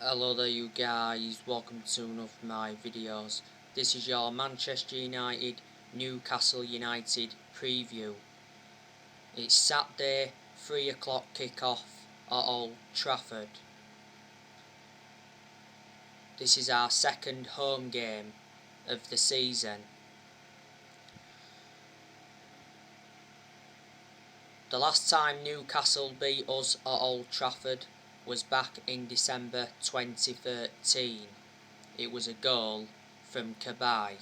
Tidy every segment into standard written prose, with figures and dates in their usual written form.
Hello there you guys, welcome to one of my videos. This is your Manchester United Newcastle United preview. It's Saturday, 3 o'clock kick-off at Old Trafford. This is our second home game of the season. The last time Newcastle beat us at Old Trafford was back in December 2013. It was a goal from Cabaye.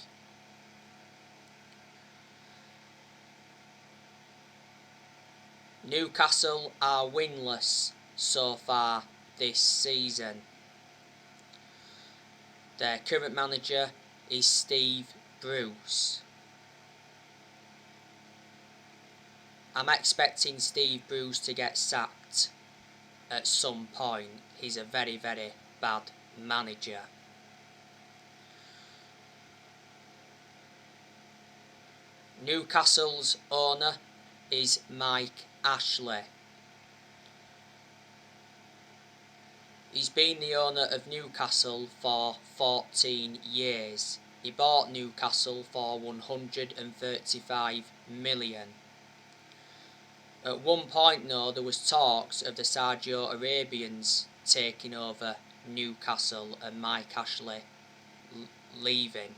Newcastle are winless so far this season. Their current manager is Steve Bruce. I'm expecting Steve Bruce to get sacked at some point. He's a very, very bad manager. Newcastle's owner is Mike Ashley. He's been the owner of Newcastle for 14 years. He bought Newcastle for 135 million. At one point though, there was talks of the Saudi Arabians taking over Newcastle and Mike Ashley leaving.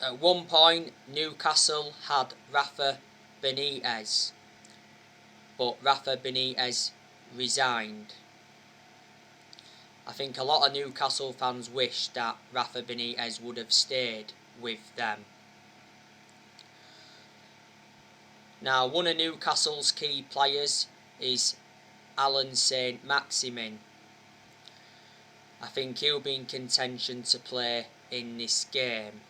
At one point, Newcastle had Rafa Benitez, but Rafa Benitez resigned. I think a lot of Newcastle fans wish that Rafa Benitez would have stayed with them. Now, one of Newcastle's key players is Alan Saint-Maximin. I think he'll be in contention to play in this game.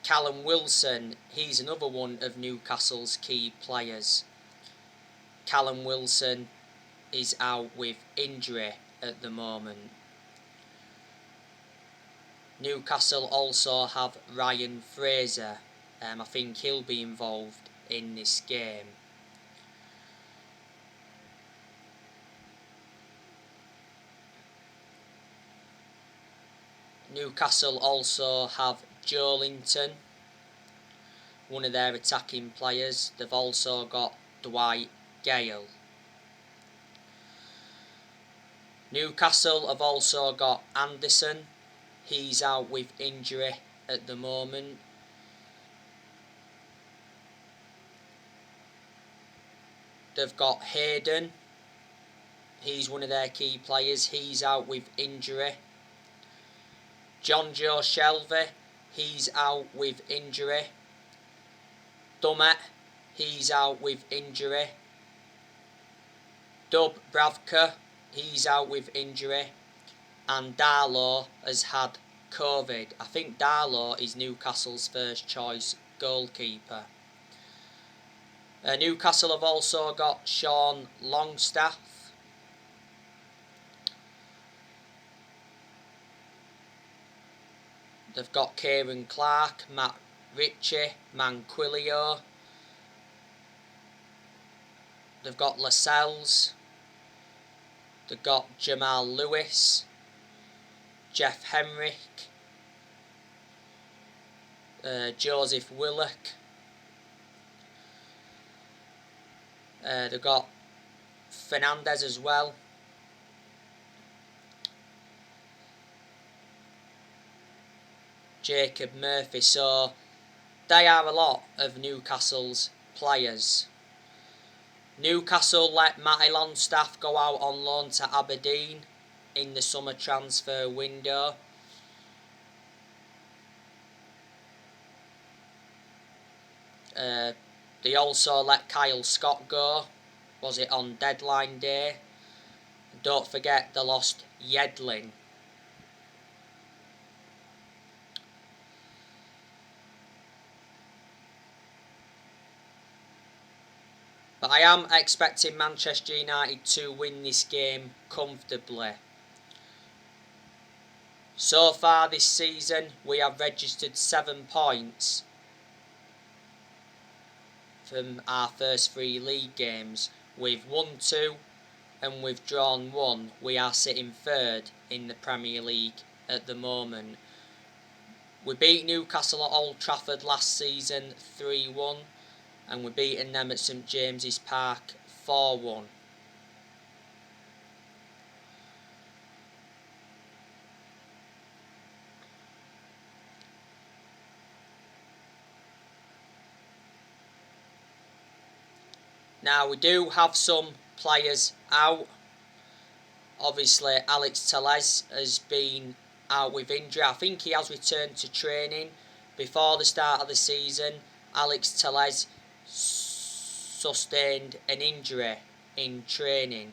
Callum Wilson, he's another one of Newcastle's key players. Callum Wilson is out with injury at the moment. Newcastle also have Ryan Fraser. I think he'll be involved in this game. Newcastle also have Joelinton, one of their attacking players. They've also got Dwight Gale. Newcastle have also got Anderson. He's out with injury at the moment. They've got Hayden. He's one of their key players. He's out with injury. John Joe Shelvey, he's out with injury. Dummett, he's out with injury. Dub Bravka, he's out with injury. And Darlow has had COVID. I think Darlow is Newcastle's first choice goalkeeper. Newcastle have also got Sean Longstaff. They've got Kieran Clark, Matt Ritchie, Manquillo. They've got Lascelles. They've got Jamal Lewis, Jeff Henrick, Joseph Willock. They've got Fernandez as well. Jacob Murphy. So they are a lot of Newcastle's players. Newcastle let Matty Longstaff go out on loan to Aberdeen in the summer transfer window. They also let Kyle Scott go. Was it on deadline day? Don't forget they lost Yedlin. But I am expecting Manchester United to win this game comfortably. So far this season we have registered 7 points from our first 3 league games. We've won 2 and we've drawn 1. We are sitting 3rd in the Premier League at the moment. We beat Newcastle at Old Trafford last season 3-1 and we're beating them at St James's Park 4-1. Now we do have some players out. Obviously Alex Telles has been out with injury. I think he has returned to training. Before the start of the season, Alex Telles sustained an injury in training.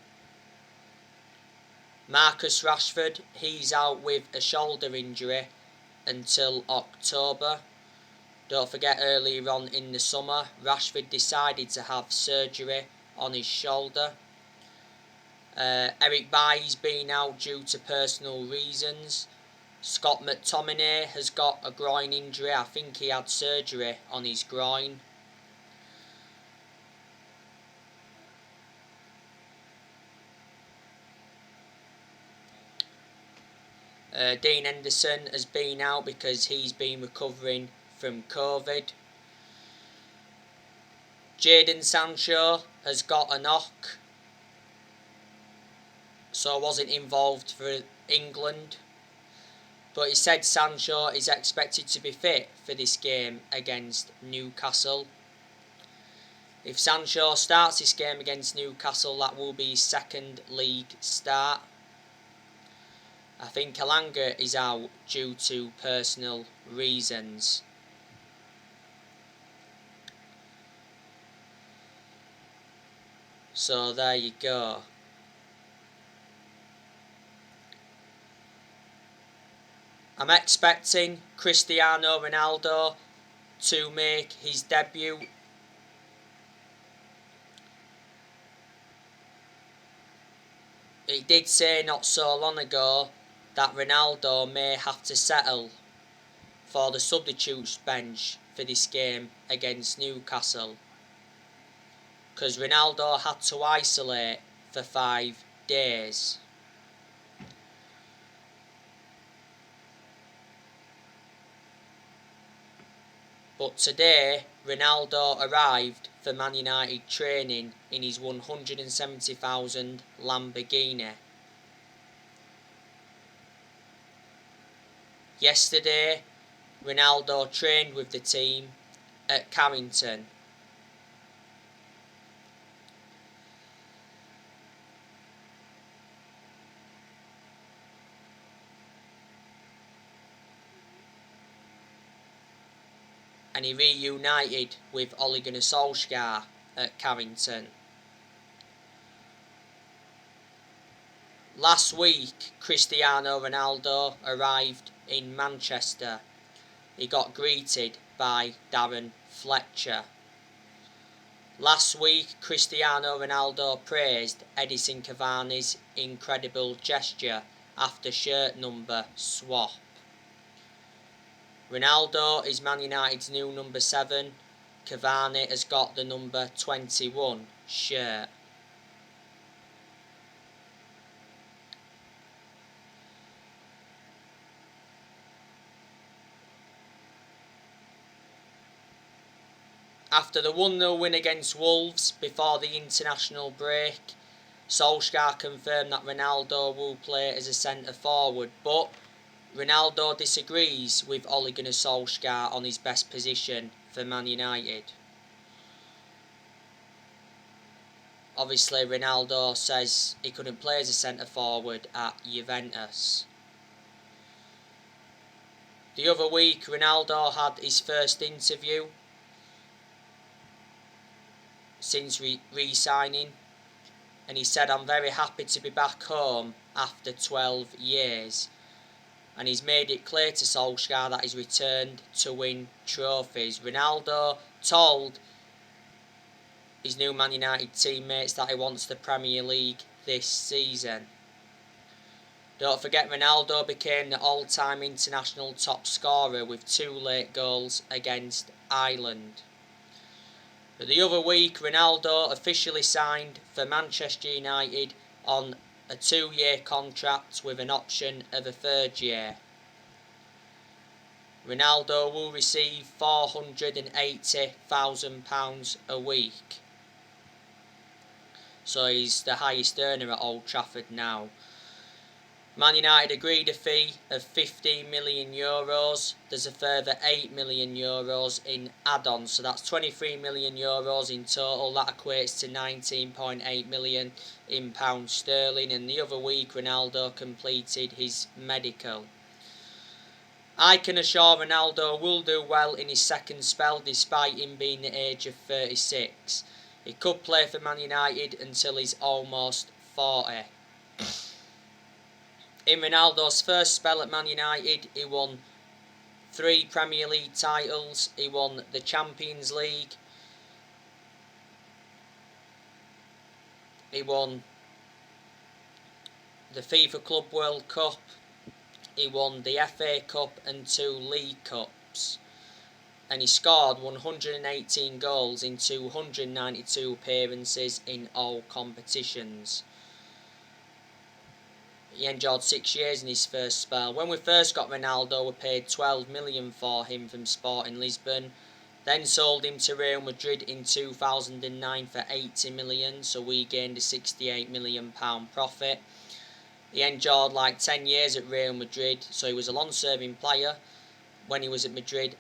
Marcus Rashford, he's out with a shoulder injury until October. Don't forget, earlier on in the summer, Rashford decided to have surgery on his shoulder. Eric Bailly's been out due to personal reasons. Scott McTominay has got a groin injury. I think he had surgery on his groin. Dean Henderson has been out because he's been recovering from COVID. Jadon Sancho has got a knock, so wasn't involved for England. But he said Sancho is expected to be fit for this game against Newcastle. If Sancho starts this game against Newcastle, that will be his 2nd league start. I think Elanga is out due to personal reasons. So there you go. I'm expecting Cristiano Ronaldo to make his debut. It did say not so long ago that Ronaldo may have to settle for the substitutes bench for this game against Newcastle, because Ronaldo had to isolate for 5 days. But today, Ronaldo arrived for Man United training in his 170,000 Lamborghini. Yesterday, Ronaldo trained with the team at Carrington. And he reunited with Ole Gunnar Solskjaer at Carrington. Last week, Cristiano Ronaldo arrived in Manchester. He got greeted by Darren Fletcher. Last week, Cristiano Ronaldo praised Edinson Cavani's incredible gesture after shirt number swap. Ronaldo is Man United's new number 7. Cavani has got the number 21 shirt. After the 1-0 win against Wolves before the international break, Solskjaer confirmed that Ronaldo will play as a centre forward, but Ronaldo disagrees with Ole Gunnar Solskjaer on his best position for Man United. Obviously, Ronaldo says he couldn't play as a centre forward at Juventus. The other week, Ronaldo had his first interview since re-signing, and he said, "I'm very happy to be back home after 12 years." And he's made it clear to Solskjaer that he's returned to win trophies. Ronaldo told his new Man United teammates that he wants the Premier League this season. Don't forget Ronaldo became the all-time international top scorer with 2 late goals against Ireland. The other week, Ronaldo officially signed for Manchester United on a 2-year contract with an option of a 3rd year. Ronaldo will receive £480,000 a week. So he's the highest earner at Old Trafford now. Man United agreed a fee of €15 million. There's a further €8 million in add-ons, so that's €23 million in total. That equates to 19.8 million in pounds sterling. And the other week, Ronaldo completed his medical. I can assure Ronaldo will do well in his second spell, despite him being the age of 36. He could play for Man United until he's almost 40. In Ronaldo's first spell at Man United, he won 3 Premier League titles. He won the Champions League. He won the FIFA Club World Cup. He won the FA Cup and 2 League Cups. And he scored 118 goals in 292 appearances in all competitions. He endured 6 years in his first spell. When we first got Ronaldo, we paid 12 million for him from Sporting Lisbon. Then sold him to Real Madrid in 2009 for 80 million, so we gained a £68 million profit. He endured like 10 years at Real Madrid, so he was a long-serving player when he was at Madrid.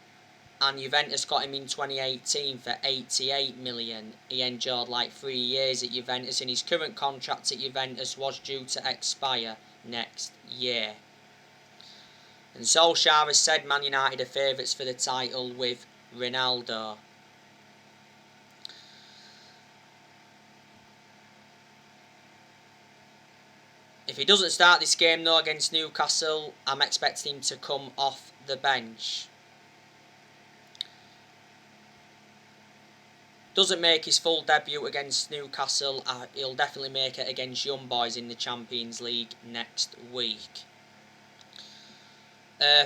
And Juventus got him in 2018 for 88 million. He endured like 3 years at Juventus, and his current contract at Juventus was due to expire next year. And Solskjaer has said Man United are favourites for the title with Ronaldo. If he doesn't start this game though against Newcastle, I'm expecting him to come off the bench. Doesn't make his full debut against Newcastle, he'll definitely make it against Young Boys in the Champions League next week.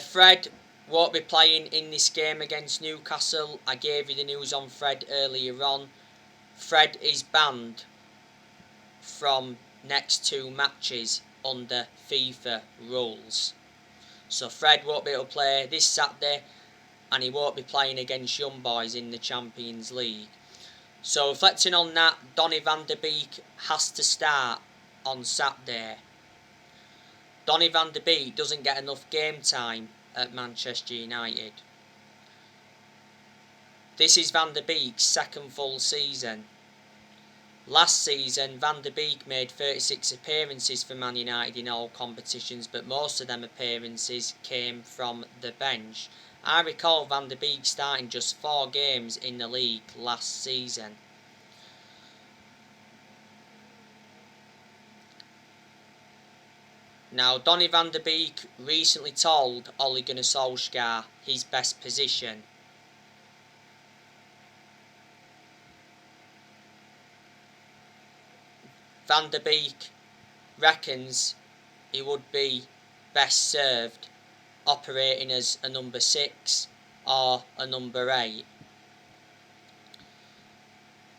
Fred won't be playing in this game against Newcastle. I gave you the news on Fred earlier on. Fred is banned from next 2 matches under FIFA rules. So Fred won't be able to play this Saturday, and he won't be playing against Young Boys in the Champions League. So reflecting on that, Donny van der Beek has to start on Saturday. Donny van der Beek doesn't get enough game time at Manchester United. This is Van der Beek's second full season. Last season, Van der Beek made 36 appearances for Man United in all competitions, but most of them appearances came from the bench. I recall Van der Beek starting just 4 games in the league last season. Now, Donny van der Beek recently told Ole Gunnar Solskjaer his best position. Van der Beek reckons he would be best served operating as a number 6 or a number 8.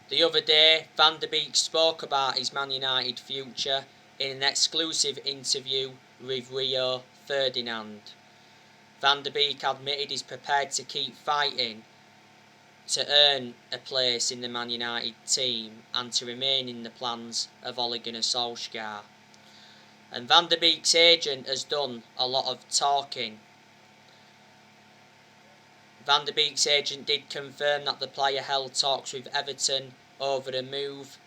The other day, Van der Beek spoke about his Man United future in an exclusive interview with Rio Ferdinand. Van der Beek admitted he's prepared to keep fighting to earn a place in the Man United team and to remain in the plans of Ole Gunnar Solskjaer. And Van der Beek's agent has done a lot of talking. Van der Beek's agent did confirm that the player held talks with Everton over a move.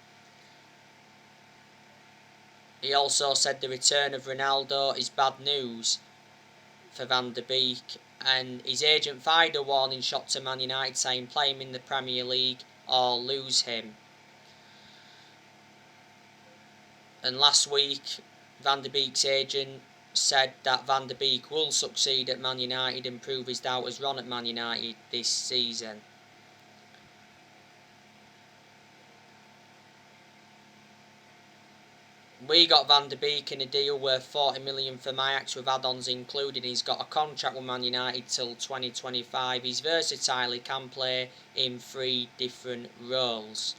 He also said the return of Ronaldo is bad news for Van der Beek, and his agent fired a warning shot to Man United saying play him in the Premier League or lose him. And last week, Van der Beek's agent said that Van der Beek will succeed at Man United and prove his doubters wrong at Man United this season. We got Van der Beek in a deal worth 40 million from Ajax with add-ons included. He's got a contract with Man United till 2025. He's versatile, he can play in 3 different roles.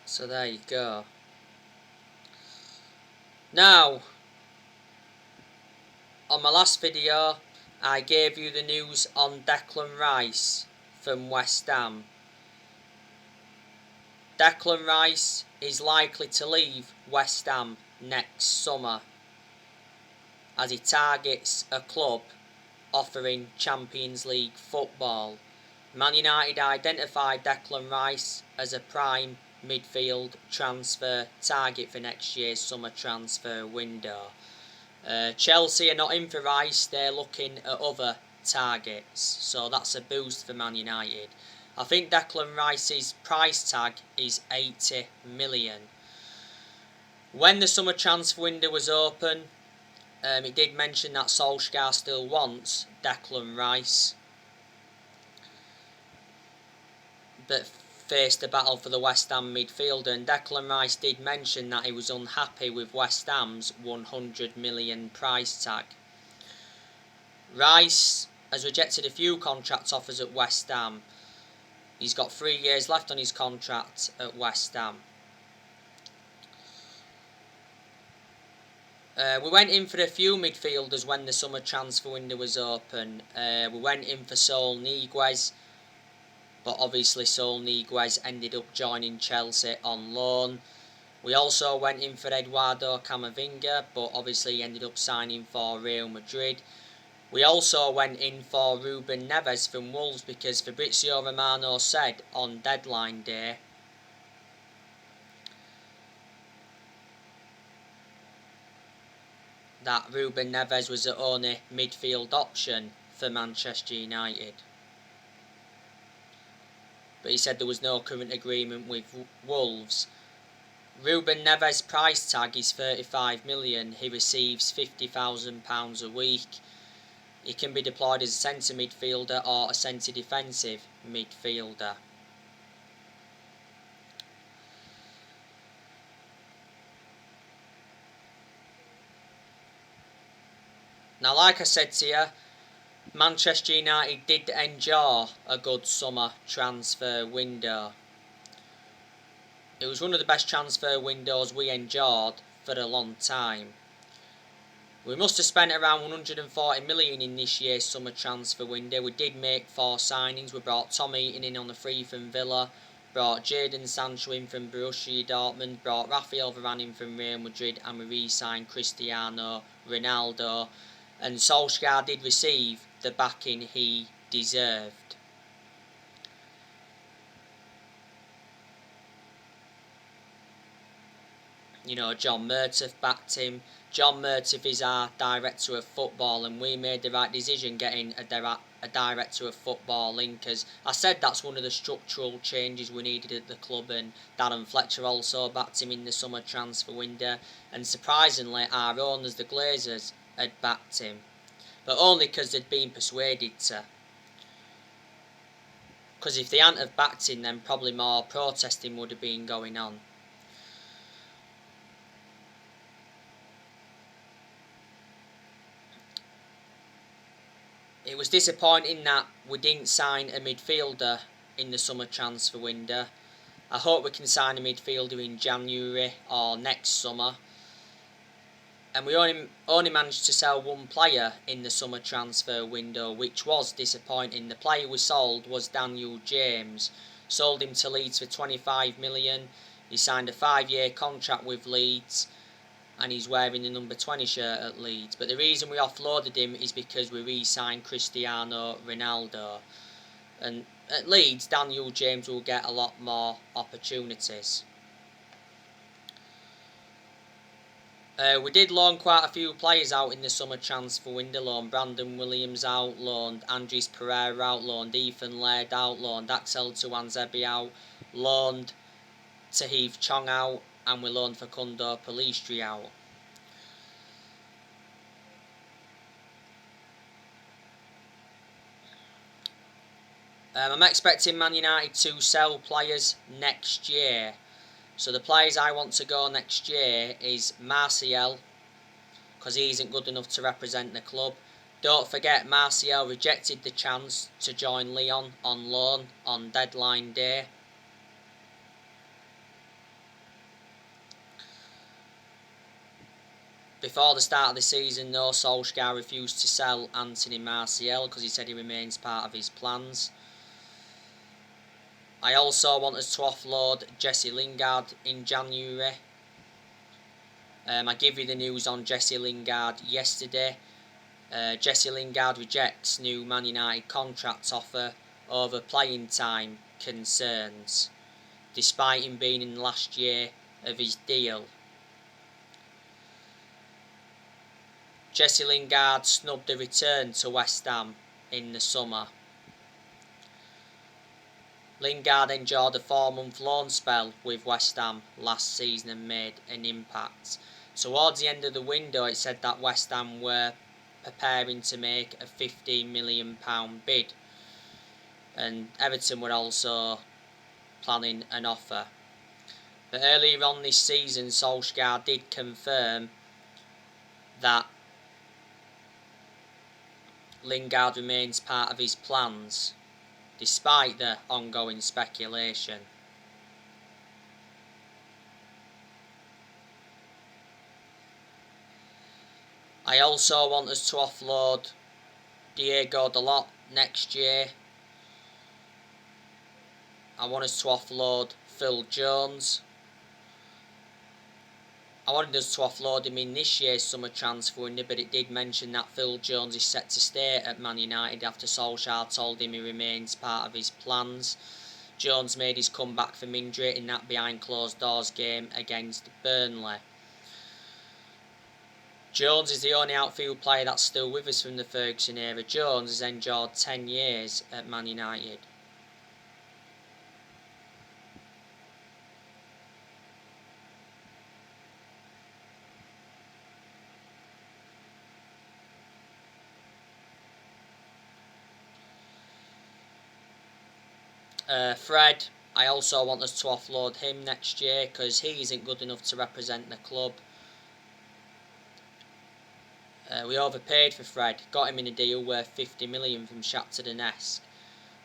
So there you go. Now, on my last video, I gave you the news on Declan Rice from West Ham. Declan Rice is likely to leave West Ham next summer as he targets a club offering Champions League football. Man United identified Declan Rice as a prime midfield transfer target for next year's summer transfer window. Chelsea are not in for Rice, they're looking at other targets, so that's a boost for Man United. I think Declan Rice's price tag is 80 million. When the summer transfer window was open, it did mention that Solskjaer still wants Declan Rice, but faced a battle for the West Ham midfielder, and Declan Rice did mention that he was unhappy with West Ham's 100 million price tag. Rice has rejected a few contract offers at West Ham. He's got 3 years left on his contract at West Ham. We went in for a few midfielders when the summer transfer window was open. We went in for Saul Niguez, but obviously Saul Niguez ended up joining Chelsea on loan. We also went in for Eduardo Camavinga, but obviously he ended up signing for Real Madrid. We also went in for Ruben Neves from Wolves because Fabrizio Romano said on deadline day that Ruben Neves was the only midfield option for Manchester United. But he said there was no current agreement with Wolves. Ruben Neves' price tag is 35 million. He receives £50,000 a week. He can be deployed as a centre midfielder or a centre defensive midfielder. Now, like I said to you, Manchester United did enjoy a good summer transfer window. It was one of the best transfer windows we enjoyed for a long time. We must have spent around 140 million in this year's summer transfer window. We did make 4 signings. We brought Tom Eaton in on a free from Villa, brought Jadon Sancho in from Borussia Dortmund, brought Rafael Varane in from Real Madrid, and we re-signed Cristiano Ronaldo. And Solskjaer did receive the backing he deserved. You know, John Murtough backed him. John Murtough is our director of football, and we made the right decision getting a director of football in, because I said that's one of the structural changes we needed at the club, and Darren Fletcher also backed him in the summer transfer window, and surprisingly our owners, the Glazers, had backed him, but only because they'd been persuaded to. Because if they hadn't have backed him, then probably more protesting would have been going on. It was disappointing that we didn't sign a midfielder in the summer transfer window. I hope we can sign a midfielder in January or next summer. And we only managed to sell one player in the summer transfer window, which was disappointing. The player we sold was Daniel James. Sold him to Leeds for 25 million. He signed a 5-year contract with Leeds, and he's wearing the number 20 shirt at Leeds. But the reason we offloaded him is because we re-signed Cristiano Ronaldo. And at Leeds, Daniel James will get a lot more opportunities. We did loan quite a few players out in the summer transfer window. Loaned Brandon Williams out, loaned Andres Pereira out, loaned Ethan Laird out, loaned Axel Tuanzebe out, loaned Tahith Chong out, and we loaned Facundo Pelistri out. I'm expecting Man United to sell players next year. So the players I want to go next year is Martial, because he isn't good enough to represent the club. Don't forget, Martial rejected the chance to join Lyon on loan on deadline day. Before the start of the season, though, Solskjaer refused to sell Anthony Martial because he said he remains part of his plans. I also want us to offload Jesse Lingard in January. I gave you the news on Jesse Lingard yesterday. Jesse Lingard rejects new Man United contract offer over playing time concerns, despite him being in the last year of his deal. Jesse Lingard snubbed a return to West Ham in the summer. Lingard enjoyed a 4-month loan spell with West Ham last season and made an impact. Towards the end of the window, it said that West Ham were preparing to make a £15 million bid, and Everton were also planning an offer. But earlier on this season, Solskjaer did confirm that Lingard remains part of his plans, despite the ongoing speculation. I also want us to offload Diego Dalot next year. I want us to offload Phil Jones. I wanted us to offload him in this year's summer transfer window, but it did mention that Phil Jones is set to stay at Man United after Solskjaer told him he remains part of his plans. Jones made his comeback from injury in that behind closed doors game against Burnley. Jones is the only outfield player that's still with us from the Ferguson era. Jones has endured 10 years at Man United. Fred, I also want us to offload him next year because he isn't good enough to represent the club. We overpaid for Fred, got him in a deal worth 50 million from Shakhtar Donetsk.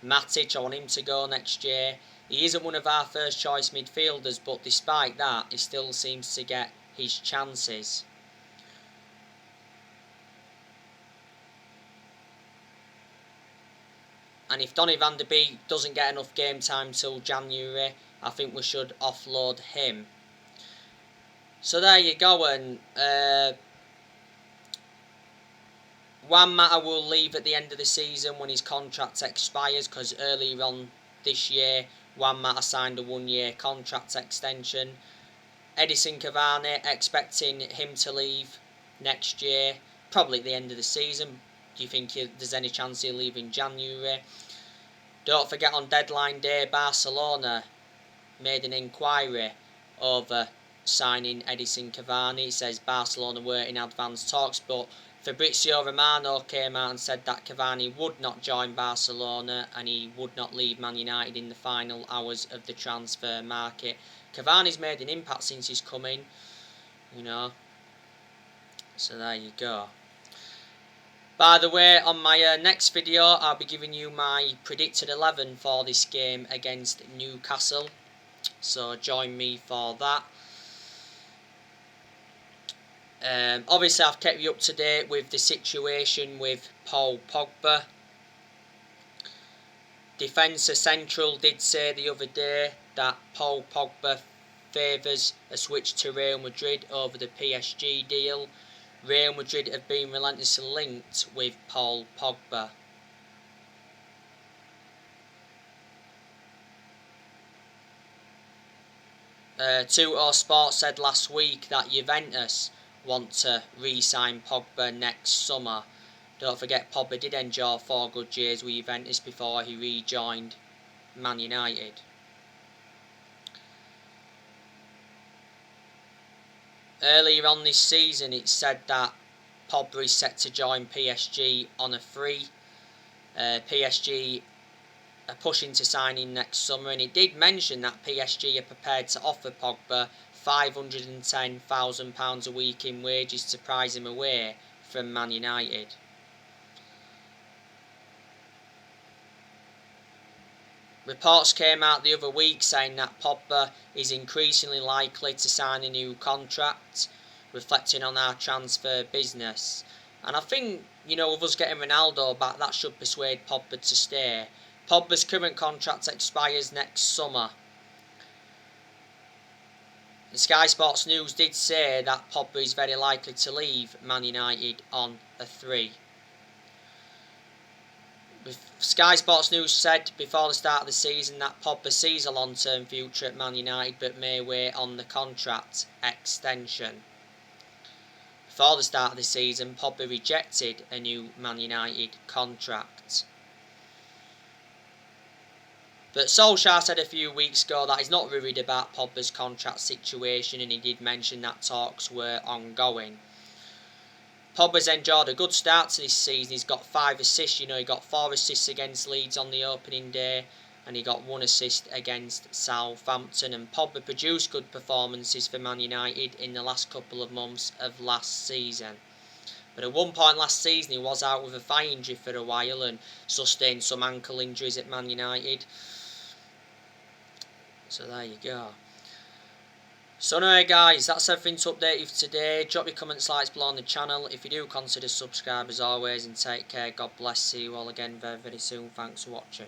Matic, I want him to go next year. He isn't one of our first choice midfielders, but despite that, he still seems to get his chances. And if Donny van der Beek doesn't get enough game time till January, I think we should offload him. So there you go, and Juan Mata will leave at the end of the season when his contract expires, because earlier on this year, Juan Mata signed a 1-year contract extension. Edison Cavani, expecting him to leave next year, probably at the end of the season. Do you think there's any chance he'll leave in January? Don't forget, on deadline day, Barcelona made an inquiry over signing Edison Cavani. It says Barcelona were in advanced talks, but Fabrizio Romano came out and said that Cavani would not join Barcelona and he would not leave Man United in the final hours of the transfer market. Cavani's made an impact since he's come in, so there you go. By the way, on my next video, I'll be giving you my predicted 11 for this game against Newcastle. So join me for that. Obviously, I've kept you up to date with the situation with Paul Pogba. Defensa Central did say the other day that Paul Pogba favours a switch to Real Madrid over the PSG deal. Real Madrid have been relentlessly linked with Paul Pogba. Tutor Sports said last week that Juventus want to re-sign Pogba next summer. Don't forget, Pogba did enjoy 4 good years with Juventus before he rejoined Man United. Earlier on this season, it said that Pogba is set to join PSG on a free. PSG are pushing to sign him next summer, and it did mention that PSG are prepared to offer Pogba £510,000 a week in wages to prize him away from Man United. Reports came out the other week saying that Pogba is increasingly likely to sign a new contract, reflecting on our transfer business. And I think, with us getting Ronaldo back, that should persuade Pogba to stay. Pogba's current contract expires next summer. The Sky Sports News did say that Pogba is very likely to leave Man United on a 3. Sky Sports News said before the start of the season that Pogba sees a long-term future at Man United but may wait on the contract extension. Before the start of the season, Pogba rejected a new Man United contract. But Solskjaer said a few weeks ago that he's not worried about Pogba's contract situation, and he did mention that talks were ongoing. Pogba's enjoyed a good start to this season. He's got 5 assists. He got 4 assists against Leeds on the opening day, and he got 1 assist against Southampton. And Pogba produced good performances for Man United in the last couple of months of last season. But at one point last season, he was out with a thigh injury for a while and sustained some ankle injuries at Man United. So there you go. So anyway guys, that's everything to update you for today. Drop your comments, likes below on the channel. If you do, consider subscribe as always, and take care. God bless. See you all again very, very soon. Thanks for watching.